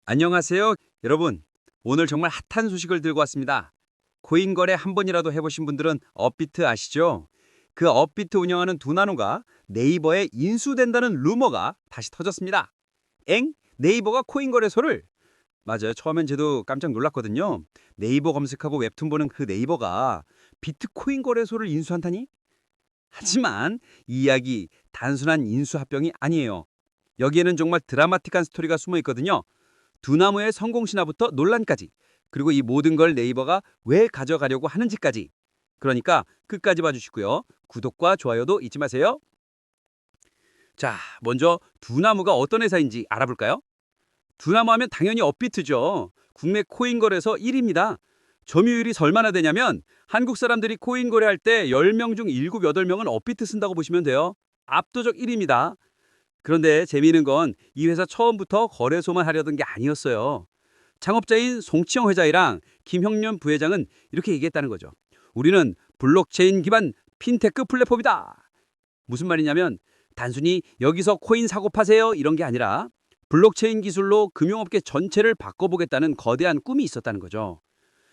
안녕하세요, 여러분. 오늘 정말 핫한 소식을 들고 왔습니다. 코인 거래 한 번이라도 해보신 분들은 업비트 아시죠? 그 업비트 운영하는 두나노가 네이버에 인수된다는 루머가 다시 터졌습니다. 엥? 네이버가 코인 거래소를? 맞아요. 처음엔 저도 깜짝 놀랐거든요. 네이버 검색하고 웹툰 보는 그 네이버가 비트코인 거래소를 인수한다니? 하지만 이 이야기 단순한 인수합병이 아니에요. 여기에는 정말 드라마틱한 스토리가 숨어 있거든요. 두나무의 성공 신화부터 논란까지, 그리고 이 모든 걸 네이버가 왜 가져가려고 하는지까지. 그러니까 끝까지 봐주시고요. 구독과 좋아요도 잊지 마세요. 자, 먼저 두나무가 어떤 회사인지 알아볼까요? 두나무 하면 당연히 업비트죠. 국내 코인 거래소 1위입니다. 점유율이 얼마나 되냐면 한국 사람들이 코인 거래할 때 10명 중 7, 8명은 업비트 쓴다고 보시면 돼요. 압도적 1위입니다. 그런데 재미있는 건 이 회사 처음부터 거래소만 하려던 게 아니었어요. 창업자인 송치영 회장이랑 김형련 부회장은 이렇게 얘기했다는 거죠. 우리는 블록체인 기반 핀테크 플랫폼이다. 무슨 말이냐면 단순히 여기서 코인 사고 파세요 이런 게 아니라 블록체인 기술로 금융업계 전체를 바꿔보겠다는 거대한 꿈이 있었다는 거죠.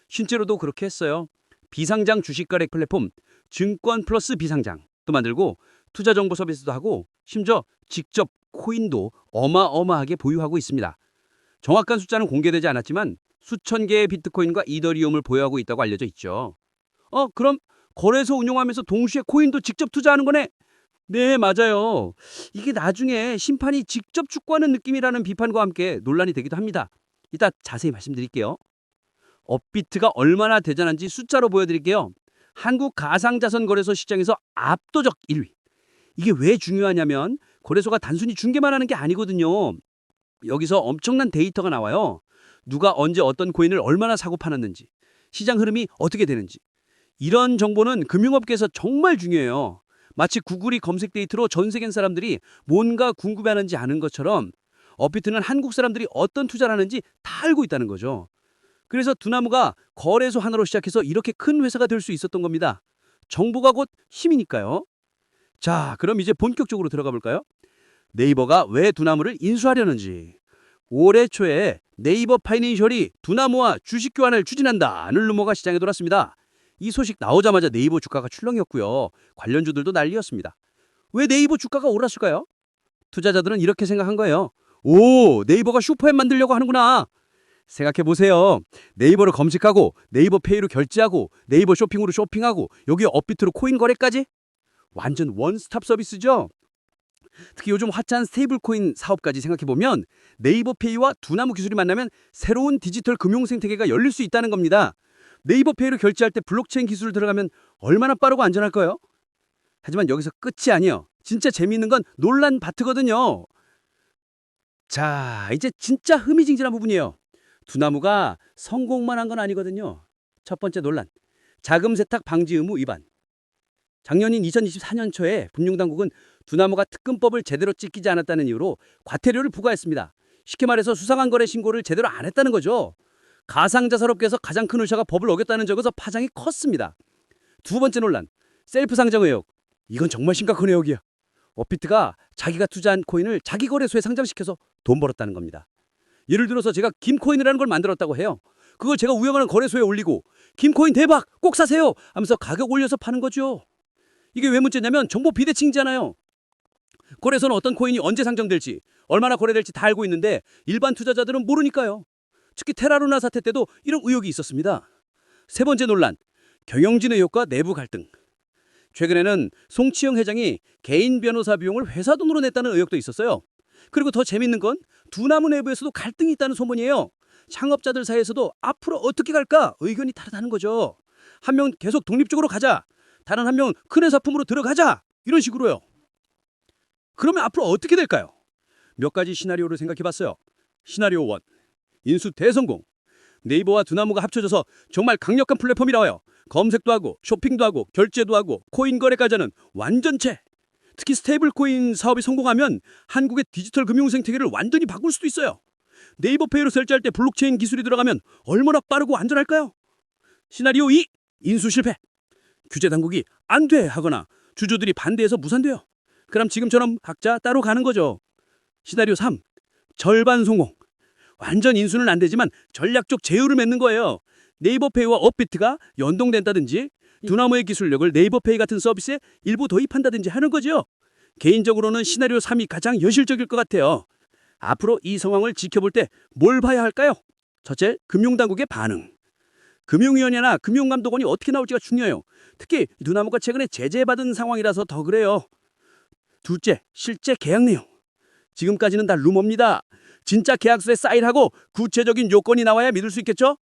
실제로도 그렇게 했어요. 비상장 주식 거래 플랫폼 증권 플러스 비상장도 만들고 투자 정보 서비스도 하고 심지어 직접 코인도 어마어마하게 보유하고 있습니다. 정확한 숫자는 공개되지 않았지만 수천 개의 비트코인과 이더리움을 보유하고 있다고 알려져 있죠. 그럼 거래소 운영하면서 동시에 코인도 직접 투자하는 거네? 네, 맞아요. 이게 나중에 심판이 직접 축구하는 느낌이라는 비판과 함께 논란이 되기도 합니다. 이따 자세히 말씀드릴게요. 업비트가 얼마나 대단한지 숫자로 보여드릴게요. 한국 가상자산 거래소 시장에서 압도적 1위. 이게 왜 중요하냐면 거래소가 단순히 중개만 하는 게 아니거든요. 여기서 엄청난 데이터가 나와요. 누가 언제 어떤 코인을 얼마나 사고 파놨는지, 시장 흐름이 어떻게 되는지. 이런 정보는 금융업계에서 정말 중요해요. 마치 구글이 검색 데이터로 전 세계 사람들이 뭔가 궁금해하는지 아는 것처럼 업비트는 한국 사람들이 어떤 투자를 하는지 다 알고 있다는 거죠. 그래서 두나무가 거래소 하나로 시작해서 이렇게 큰 회사가 될 수 있었던 겁니다. 정보가 곧 힘이니까요. 자, 그럼 이제 본격적으로 들어가 볼까요? 네이버가 왜 두나무를 인수하려는지. 올해 초에 네이버 파이낸셜이 두나무와 주식 교환을 추진한다는 루머가 시장에 돌았습니다. 이 소식 나오자마자 네이버 주가가 출렁였고요. 관련주들도 난리였습니다. 왜 네이버 주가가 올랐을까요? 투자자들은 이렇게 생각한 거예요. 오, 네이버가 슈퍼앱 만들려고 하는구나. 생각해 보세요. 네이버를 검색하고 네이버 페이로 결제하고 네이버 쇼핑으로 쇼핑하고 여기에 업비트로 코인 거래까지? 완전 원스톱 서비스죠. 특히 요즘 핫한 스테이블 코인 사업까지 생각해 보면 네이버 페이와 두나무 기술이 만나면 새로운 디지털 금융 생태계가 열릴 수 있다는 겁니다. 네이버 페이로 결제할 때 블록체인 기술 들어가면 얼마나 빠르고 안전할까요? 하지만 여기서 끝이 아니에요. 진짜 재미있는 건 논란 바트거든요. 자, 이제 진짜 흥미진진한 부분이에요. 두나무가 성공만 한 건 아니거든요. 첫 번째 논란. 자금 세탁 방지 의무 위반. 작년인 2024년 초에 금융당국은 두나무가 특금법을 제대로 지키지 않았다는 이유로 과태료를 부과했습니다. 쉽게 말해서 수상한 거래 신고를 제대로 안 했다는 거죠. 가상자산업계에서 가장 큰 회사가 법을 어겼다는 적에서 파장이 컸습니다. 두 번째 논란. 셀프 상장 의혹. 이건 정말 심각한 의혹이야. 업비트가 자기가 투자한 코인을 자기 거래소에 상장시켜서 돈 벌었다는 겁니다. 예를 들어서 제가 김코인이라는 걸 만들었다고 해요. 그걸 제가 운영하는 거래소에 올리고 김코인 대박 꼭 사세요 하면서 가격 올려서 파는 거죠. 이게 왜 문제냐면 정보 비대칭이잖아요. 거래소는 어떤 코인이 언제 상장될지 얼마나 거래될지 다 알고 있는데 일반 투자자들은 모르니까요. 특히 테라루나 사태 때도 이런 의혹이 있었습니다. 세 번째 논란. 경영진 의혹과 내부 갈등. 최근에는 송치영 회장이 개인 변호사 비용을 회사 돈으로 냈다는 의혹도 있었어요. 그리고 더 재밌는 건 두나무 내부에서도 갈등이 있다는 소문이에요. 창업자들 사이에서도 앞으로 어떻게 갈까 의견이 다르다는 거죠. 한 명은 계속 독립적으로 가자. 다른 한 명은 큰 회사 품으로 들어가자. 이런 식으로요. 그러면 앞으로 어떻게 될까요? 몇 가지 시나리오를 생각해 봤어요. 시나리오 1. 인수 대성공. 네이버와 두나무가 합쳐져서 정말 강력한 플랫폼이 나와요. 검색도 하고 쇼핑도 하고 결제도 하고 코인 거래까지 하는 완전체. 특히 스테이블 코인 사업이 성공하면 한국의 디지털 금융 생태계를 완전히 바꿀 수도 있어요. 네이버 페이로 결제할 때 블록체인 기술이 들어가면 얼마나 빠르고 안전할까요? 시나리오 2. 인수 실패. 규제 당국이 안 돼 하거나 주주들이 반대해서 무산돼요. 그럼 지금처럼 각자 따로 가는 거죠. 시나리오 3. 절반 성공. 완전 인수는 안 되지만 전략적 제휴를 맺는 거예요. 네이버페이와 업비트가 연동된다든지 두나무의 기술력을 네이버페이 같은 서비스에 일부 도입한다든지 하는 거죠. 개인적으로는 시나리오 3이 가장 현실적일 것 같아요. 앞으로 이 상황을 지켜볼 때 뭘 봐야 할까요? 첫째, 금융당국의 반응. 금융위원회나 금융감독원이 어떻게 나올지가 중요해요. 특히 두나무가 최근에 제재받은 상황이라서 더 그래요. 둘째, 실제 계약 내용. 지금까지는 다 루머입니다. 진짜 계약서에 사인하고 구체적인 요건이 나와야 믿을 수 있겠죠?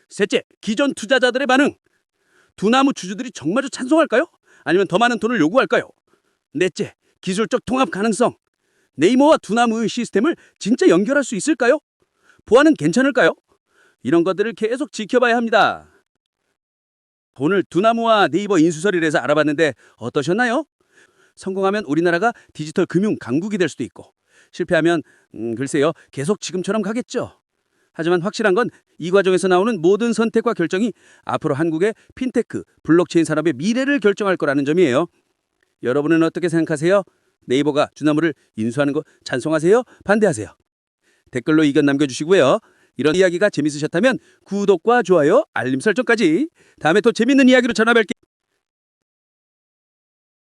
셋째, 기존 투자자들의 반응. 두나무 주주들이 정말로 찬성할까요? 아니면 더 많은 돈을 요구할까요? 넷째, 기술적 통합 가능성. 네이버와 두나무의 시스템을 진짜 연결할 수 있을까요? 보안은 괜찮을까요? 이런 것들을 계속 지켜봐야 합니다. 오늘 두나무와 네이버 인수설이라서 알아봤는데 어떠셨나요? 성공하면 우리나라가 디지털 금융 강국이 될 수도 있고 실패하면 글쎄요 계속 지금처럼 가겠죠. 하지만 확실한 건 이 과정에서 나오는 모든 선택과 결정이 앞으로 한국의 핀테크, 블록체인 산업의 미래를 결정할 거라는 점이에요. 여러분은 어떻게 생각하세요? 네이버가 두나무를 인수하는 거 찬성하세요? 반대하세요? 댓글로 의견 남겨주시고요. 이런 이야기가 재밌으셨다면 구독과 좋아요, 알림 설정까지. 다음에 또 재밌는 이야기로 찾아뵐게요.